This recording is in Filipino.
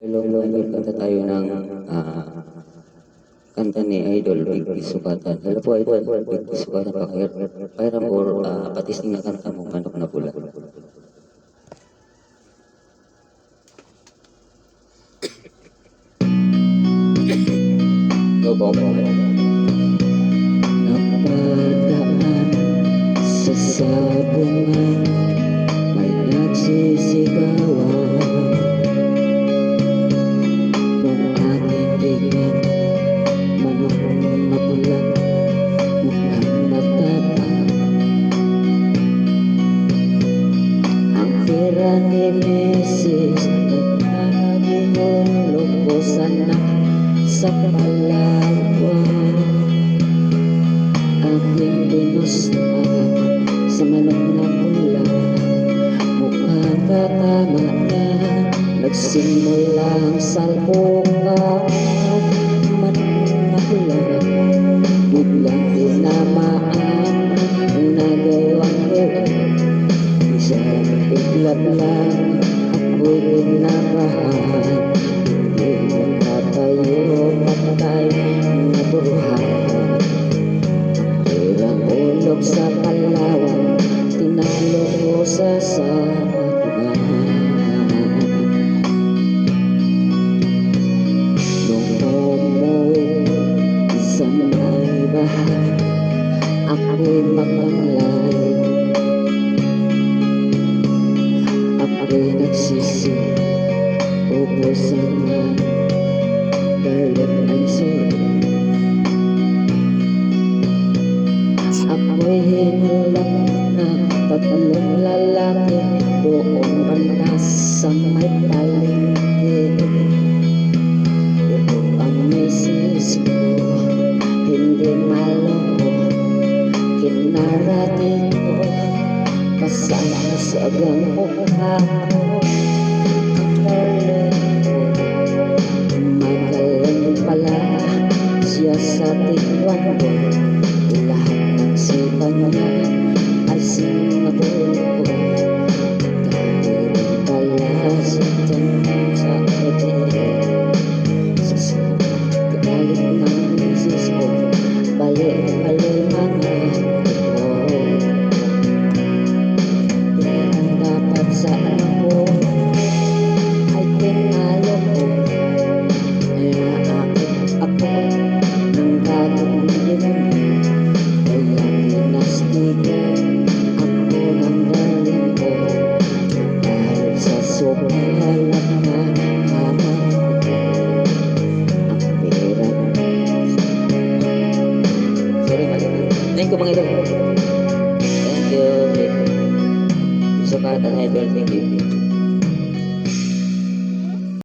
Hello, idol. Kanta tayo ng kanta ni Idol, Big Sukatan. Hello po, Idol. Big Sukatan, pakiram or patisting na kanta mo, Manok na Pula. Go, go, go. Napadaan sa sabungan, may nagsisigawan. Nung aking tingin, manok na pula, mukhang matapang. Ang pera ni Mrs. nagkakabihon, lubusan na sa Palawan. Aking binusta sa manok na pula, mukhang katama na. Nagsimulang salpukan, manok na pula, biglang tinamaan, nagawang ko. Isang biglat lang, ako'y kinabahan. Hindi nakatayo, patay na buruhan. Ang ulog sa Palawan, tinalo ko sa sabungan. Nung umuwi sa may bahay, ako'y mapanglay. Ako'y nagsisi, ubusan na, darling, I'm sorry. Ako'y hinulak na tatlong lalaki doon banda sa may palengke. Ito ang misis ko, hindi maloko, kinarating ko, kasasagang mukha ko. Magaling pala siya sa tingwan ko, lahat ng sipa niya ay sinabulo ko. Dahil pala siya dyan sa ete, sa galit ng misis ko, bali-bali mga ito. Pero dapat sa ako ay tinalo ko, kaya ako ng gagawin. Kaya pinastigan ako ng galing ko, dahil sa sobrang halap na hamak ko ang pera. Sorry, thank you mga idol. Thank you. Sukatan, Idol. Thank you.